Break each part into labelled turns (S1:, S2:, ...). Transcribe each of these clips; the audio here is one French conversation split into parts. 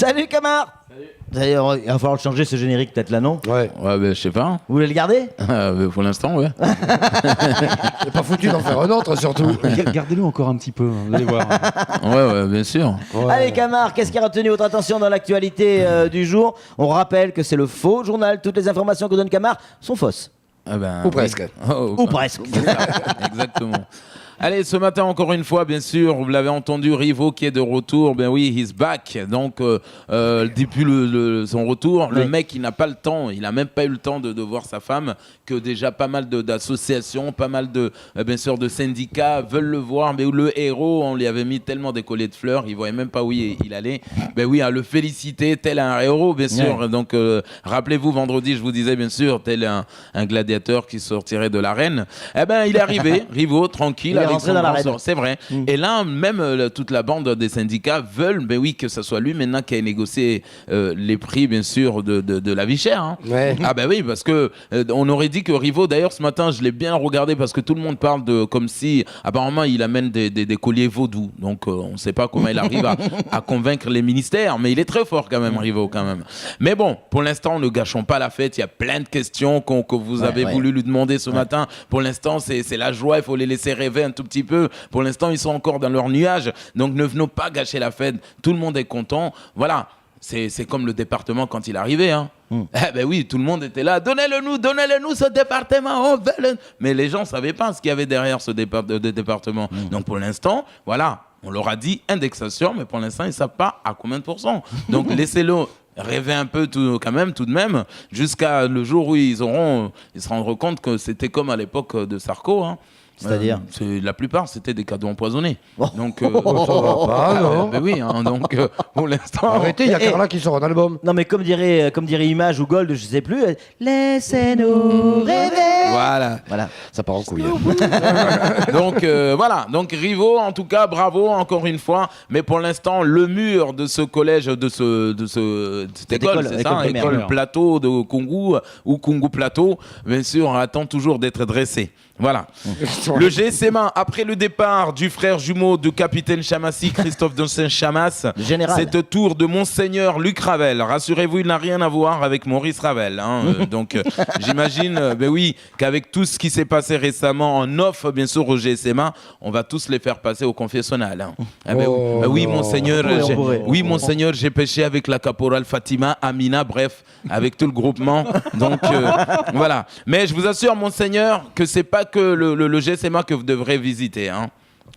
S1: Salut Camar. D'ailleurs, il va falloir changer ce générique peut-être là, non?
S2: Ouais,
S3: je sais pas.
S1: Vous voulez le garder?
S3: Pour l'instant, ouais.
S2: c'est pas foutu d'en faire un autre surtout.
S4: Gardez-le encore un petit peu, hein, vous allez voir.
S3: Ouais, bien sûr.
S2: Ouais.
S1: Allez Camar, qu'est-ce qui a retenu votre attention dans l'actualité du jour? On rappelle que c'est le faux journal. Toutes les informations que donne Camar sont fausses.
S2: Ou presque.
S1: Ou presque.
S3: Exactement. Allez, ce matin, encore une fois, bien sûr, vous l'avez entendu, Rivo qui est de retour. Ben oui, he's back. Donc, depuis son retour, le mec, il n'a pas le temps. Il n'a même pas eu le temps de voir sa femme, que déjà pas mal d'associations, pas mal bien sûr, de syndicats veulent le voir. Mais le héros, on lui avait mis tellement des colliers de fleurs, il ne voyait même pas où il allait. Ben oui, à le féliciter, tel un héros, bien sûr. Ouais. Donc, rappelez-vous, vendredi, je vous disais, bien sûr, tel un gladiateur qui sortirait de l'arène. Eh ben, il est arrivé, Rivo, tranquille. C'est vrai. Et là, même toute la bande des syndicats veulent, que ce soit lui maintenant qui a négocié les prix, bien sûr, de la vie chère. Hein.
S2: Ouais.
S3: Ah ben oui, parce que on aurait dit que Rivo, d'ailleurs, ce matin, je l'ai bien regardé parce que tout le monde parle de comme si, apparemment, il amène des colliers vaudous. Donc, on ne sait pas comment il arrive à convaincre les ministères, mais il est très fort quand même, Rivo, quand même. Mais bon, pour l'instant, ne gâchons pas la fête. Il y a plein de questions que vous avez voulu lui demander ce matin. Pour l'instant, c'est la joie. Il faut les laisser rêver un tout petit peu. Pour l'instant, ils sont encore dans leur nuage. Donc, ne venons pas gâcher la fête. Tout le monde est content. Voilà. C'est comme le département quand il arrivait. Hein. Eh ben oui, tout le monde était là. Donnez-le-nous, ce département. Mais les gens ne savaient pas ce qu'il y avait derrière ce département. Donc, pour l'instant, voilà. On leur a dit indexation, mais pour l'instant, ils ne savent pas à combien de pourcents. Donc, laissez-le rêver un peu tout de même, jusqu'à le jour où ils se rendront compte que c'était comme à l'époque de Sarko. Hein.
S1: C'est-à-dire
S3: la plupart, c'était des cadeaux empoisonnés. Donc,
S2: ça va pas, non
S3: oui, hein, donc pour l'instant...
S2: Arrêtez, il y a Carla qui sort un album.
S1: Non, mais comme dirait Image ou Gold, je sais plus, laissez-nous rêver.
S3: Voilà.
S2: Ça part en couille.
S3: Donc, voilà. Donc, Rivo, en tout cas, bravo, encore une fois. Mais pour l'instant, le mur de ce collège, de cette école, c'est ça, école Plateau de Kungu, ou Kungu Plateau, bien sûr, attend toujours d'être dressé. Voilà. Le GSMA, après le départ du frère jumeau du capitaine Chamassi, Christophe Donsen Chamas, cette tour de Monseigneur Luc Ravel. Rassurez-vous, il n'a rien à voir avec Maurice Ravel. Hein. Donc, j'imagine, qu'avec tout ce qui s'est passé récemment en off, bien sûr, au GSMA, on va tous les faire passer au confessionnal. Hein. Oui, Monseigneur, Monseigneur, j'ai péché avec la caporale Fatima, Amina, bref, avec tout le groupement. Donc, voilà. Mais je vous assure, Monseigneur, que c'est pas que le GSMA que vous devrez visiter. Hein.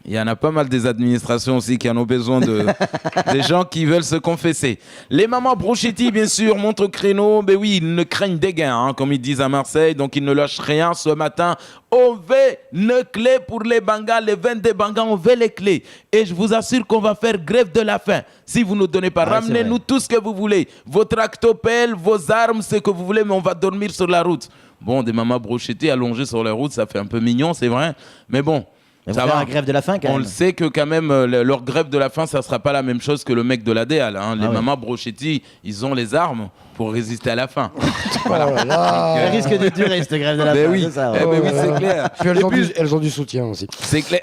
S3: Il y en a pas mal des administrations aussi qui en ont besoin des gens qui veulent se confesser. Les mamans Brochetti, bien sûr, montent au créneau. Mais oui, ils ne craignent des gains, hein, comme ils disent à Marseille. Donc, ils ne lâchent rien. Ce matin, on veut nos clés pour les bangas. Les 22 bangas, on veut les clés. Et je vous assure qu'on va faire grève de la faim. Si vous ne nous donnez pas, ramenez-nous tout ce que vous voulez. Vos tractopelles, vos armes, ce que vous voulez, mais on va dormir sur la route. Bon, des mamas Brochetti allongées sur la route, ça fait un peu mignon, c'est vrai. Mais bon, ça va.
S1: La grève de la faim, quand même.
S3: On le sait que quand même, leur grève de la faim, ça ne sera pas la même chose que le mec de l'ADL. Hein. Les mamas Brochetti, ils ont les armes pour résister à la faim.
S1: Ça risque de durer, cette grève de la faim.
S3: Oui,
S1: ça,
S3: oui, c'est clair.
S2: Puis elles ont du soutien aussi.
S3: C'est clair.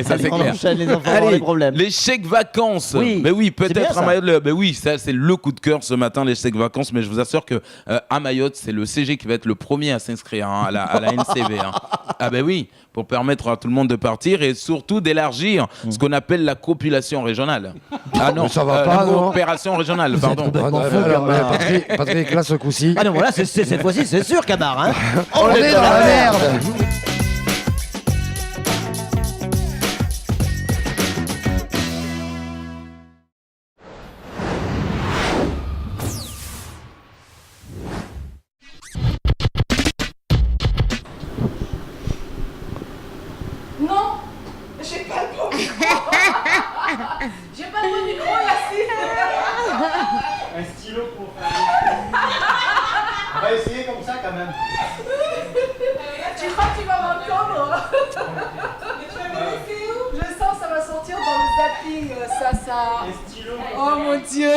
S3: Ça, c'est clair.
S1: Les enfants ont des problèmes.
S3: Les chèques vacances.
S1: Oui.
S3: Mais oui, peut-être
S1: à
S3: Mayotte. Mais oui, ça, c'est le coup de cœur ce matin, les chèques vacances. Mais je vous assure que à Mayotte, c'est le CG qui va être le premier à s'inscrire à la NCV. Hein. Ah ben oui, pour permettre à tout le monde de partir et surtout d'élargir ce qu'on appelle la copulation régionale. Ah non,
S2: ça va pas,
S3: la coopération régionale, pardon.
S2: Patrick, là, ce coup-ci.
S1: Ah non, voilà, cette fois-ci, c'est sûr, Camar. Hein.
S2: On est dans la merde.
S5: Non, j'ai pas le bon micro. J'ai pas le bon micro, Yacine.
S6: Un stylo pour faire. On va essayer comme ça quand même.
S5: Tu crois que tu vas m'entendre? Je sens que ça va sortir dans le zapping. Ça.
S6: Un stylo.
S5: Oh mon Dieu.